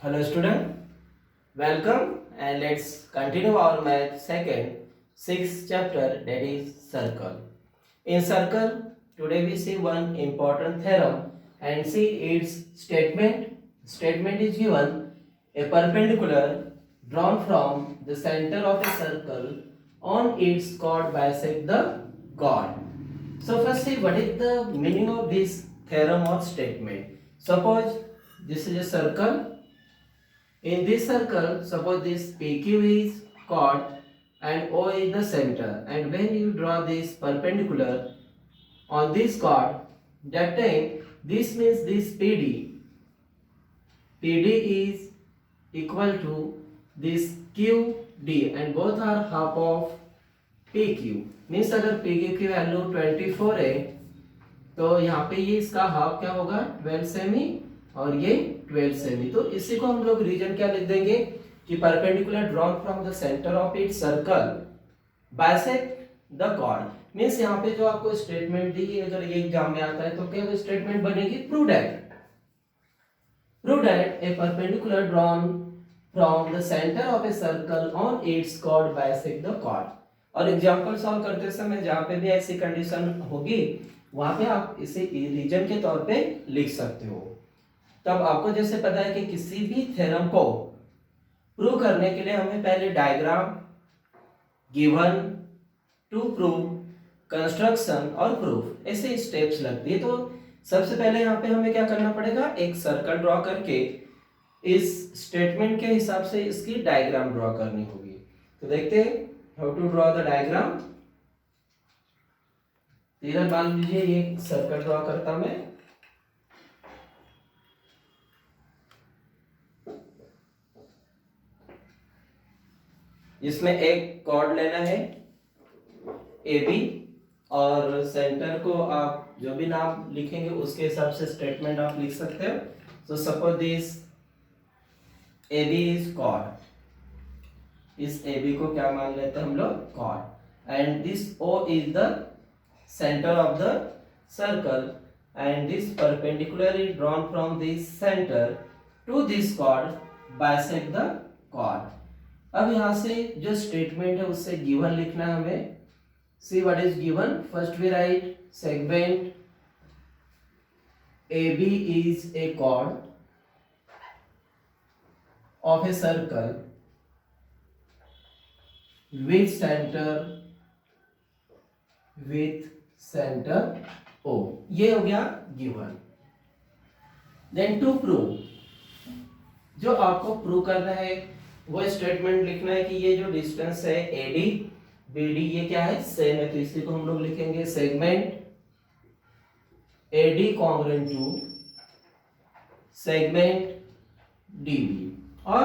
Hello student, welcome and let's continue our math second sixth chapter, that is circle. In circle, today we see one important theorem and see its statement. Statement is given: a perpendicular drawn from the center of a circle on its chord bisect the chord. So first see what is the meaning of this theorem or statement. Suppose this is a circle. In this circle, suppose this PQ is chord and O is the center, and when you draw this perpendicular on this chord, that time this means this PD is equal to this QD and both are half of PQ. Means अगर PQ की value 24 है तो यहाँ पे ये इसका half क्या होगा 12 सेमी और ये 12 सेमी। तो इसी को हम लोग रीजन क्या लिख देंगे कि perpendicular drawn from the centre of it circle bisect the chord. Means यहाँ पे जो आपको स्टेटमेंट दी है, अगर ये एग्जाम में आता है तो क्या स्टेटमेंट बनेगी, prove that a perpendicular drawn from the centre of a circle on its chord bisect the chord. और एग्जांपल सॉल्व करते समय जहाँ पे भी ऐसी कंडीशन होगी वहां पे आप इसे रीजन के तौर पे लिख सकते हो। तब आपको जैसे पता है कि किसी भी थ्योरम को प्रूव करने के लिए हमें पहले diagram, given, to prove, construction और प्रूफ, ऐसे स्टेप्स लगती है। तो सबसे पहले यहाँ पे हमें क्या करना पड़ेगा, एक सर्कल ड्रॉ करके इस स्टेटमेंट के हिसाब से इसकी डायग्राम ड्रॉ करनी होगी। तो देखते हैं how to draw the diagram. इधर मान लीजिए ये सर्कल ड्रॉ करता मैं। इसमें एक कॉर्ड लेना है ए बी और सेंटर को आप जो भी नाम लिखेंगे उसके हिसाब से स्टेटमेंट आप लिख सकते हो। So suppose this A B is chord, इस ए बी को क्या मान लेते हैं हम लोग, chord, and this O is the center of the circle and this perpendicular is drawn from this center to this chord bisect the chord। अब यहाँ से जो स्टेटमेंट है उससे गिवन लिखना है हमें। See what is given, first we write segment AB is a chord of a circle with center O, ये हो गया गिवन। देन टू प्रूव, जो आपको प्रूव करना है वो स्टेटमेंट लिखना है कि ये जो डिस्टेंस है AD BD ये क्या है, सेम है, तो इसी को हम लोग लिखेंगे segment AD congruent to segment DB और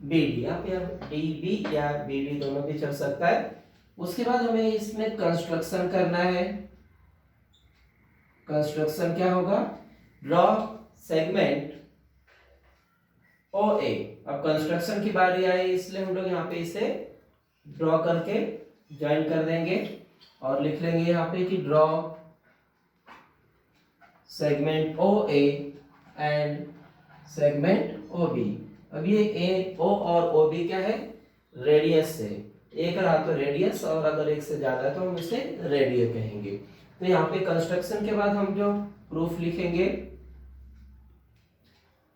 BD। आप यहाँ DB या BD दोनों भी चल सकता है। उसके बाद हमें इसमें कंस्ट्रक्शन करना है। कंस्ट्रक्शन क्या होगा, ड्रॉ सेगमेंट OA। अब कंस्ट्रक्शन की बारी आई इसलिए हम लोग यहाँ पे इसे ड्रॉ करके ज्वाइन कर देंगे और लिख लेंगे यहाँ पे कि draw segment OA and segment OB। अब ये A, O और OB क्या है, रेडियस है। एक रहा तो रेडियस और अगर एक से ज्यादा है तो हम इसे रेडियो कहेंगे। तो यहाँ पे कंस्ट्रक्शन के बाद हम जो प्रूफ लिखेंगे,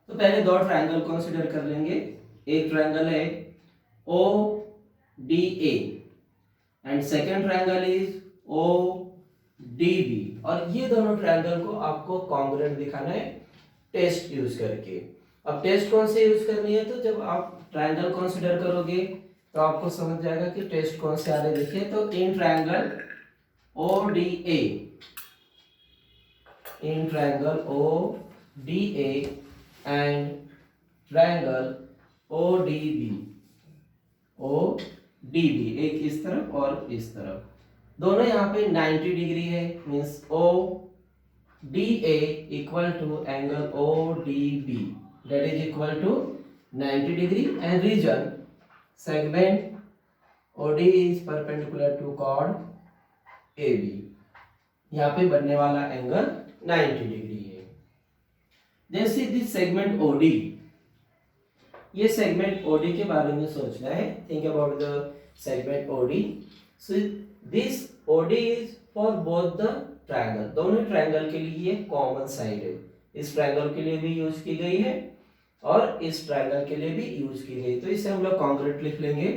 तो पहले दो ट्रायंगल कंसीडर कर लेंगे। एक ट्रायंगल है ODA and second triangle is ODB और ये दोनों ट्रायंगल को आपको कॉन्ग्रुएंट दिखाना है टेस्ट यूज करके। अब टेस्ट कौन से यूज करनी है, तो जब आप ट्रायंगल कंसीडर करोगे तो आपको समझ जाएगा कि टेस्ट कौन से आ रहे। देखिए तो in triangle ODA, in triangle ODA and triangle ODB, एक इस तरफ और इस तरफ, दोनों यहाँ पे 90 डिग्री है। Means ODA equal to angle ODB that is equal to 90 degree and reason segment OD is perpendicular to chord AB। यहाँ पे बनने वाला एंगल 90 डिग्री है। जैसे दिस सेगमेंट OD ये सेगमेंट ओडी के बारे में सोचना है. Think about the segment OD. So this OD is for both the triangle. दोनों ट्रायंगल के लिए ये कॉमन साइड है. इस ट्रायंगल के लिए भी यूज की गई है और इस ट्रायंगल के लिए भी यूज की गई. तो इसे हम लोग कॉन्ग्रुएंट लिख लेंगे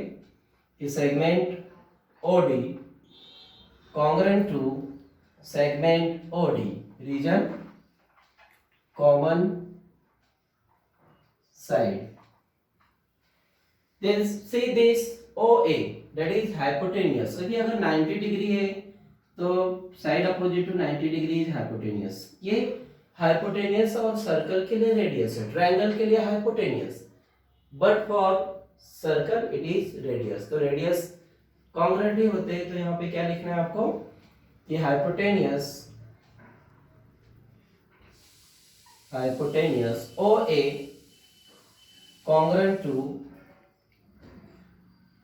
कि segment OD congruent to segment OD region common side. Then see this OA that is hypotenuse. अभी अगर 90 डिग्री है तो side opposite to 90 degree is hypotenuse. ये हाइपोटेनियस और सर्कल के लिए रेडियस है, ट्रायंगल के लिए hypotenuse, but for circle it is radius. तो रेडियस कॉन्ग्रुएंट ही होते हैं. तो यहाँ पे क्या लिखना है आपको कि hypotenuse OA congruent to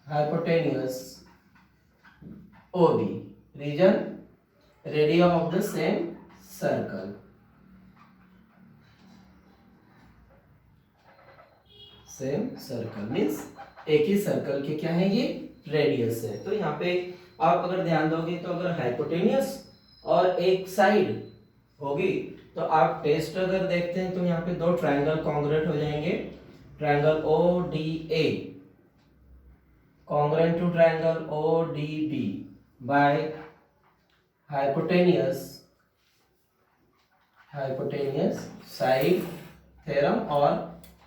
hypotenuse OB region radii of the same circle. Same circle means एक ही सर्कल के क्या है, ये रेडियस है. तो यहाँ पे आप अगर ध्यान दोगे तो अगर हाइपोटेनियस और एक साइड होगी तो आप टेस्ट अगर देखते हैं तो यहाँ पे दो ट्रायंगल कॉन्ग्रुएंट हो जाएंगे. Triangle ODA congruent to triangle ODB by hypotenuse side theorem और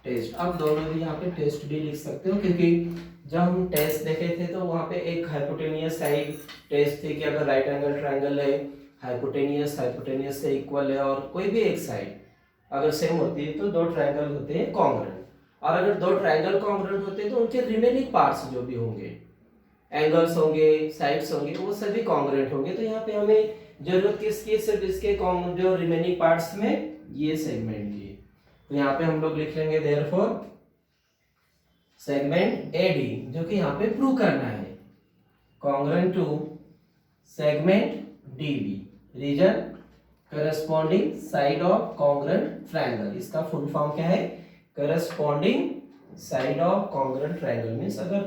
टेस्ट. आप दोनों भी यहाँ पे टेस्ट भी लिख सकते हो क्योंकि जब हम टेस्ट देखे थे तो वहाँ पे एक हाइपोटेनियस साइड टेस्ट थी कि अगर राइट एंगल ट्रायंगल है, हाइपोटेनियस से इक्वल है और कोई भी एक साइड अगर सेम होती है तो दो ट्रायंगल होते हैं कॉन्ग्रुएंट. और अगर दो ट्रायंगल कॉन्ग्रुएंट होते हैं तो उनके रिमेनिंग पार्ट्स जो भी होंगे, एंगल्स होंगे, साइड्स होंगे, वो सभी कॉन्ग्रुएंट होंगे. तो यहाँ पे हमें जरूरत किसकी, सिर्फ इसके जो रिमेनिंग पार्ट्स में ये सेगमेंट की. तो यहाँ पे हम लोग लिख लेंगे देयरफॉर सेगमेंट AD जो कि यहाँ पे प्रूव करना है congruent to segment DB reason corresponding side of congruent triangle. इसका फुल फॉर्म क्या है, corresponding side of congruent triangle. Means अगर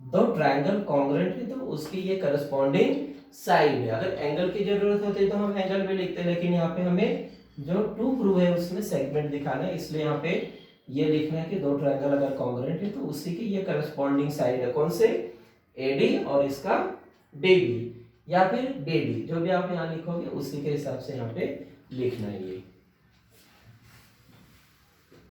दो ट्रायंगल कॉन्ग्रुएंट है तो उसकी ये करस्पॉन्डिंग साइड है. अगर एंगल की जरूरत होती है तो हम एंगल भी लिखते हैं, लेकिन यहाँ पे हमें जो टू प्रूव है उसमें सेगमेंट दिखाना है, इसलिए यहाँ पे ये लिखना है कि दो ट्रायंगल अगर कॉन्ग्रुएंट है तो उसी की ये करस्पॉन्डिंग साइड है. कौन से, AD और इसका DB या फिर DD, जो भी आप यहाँ लिखोगे उसी के हिसाब से यहाँ पे लिखना है ये.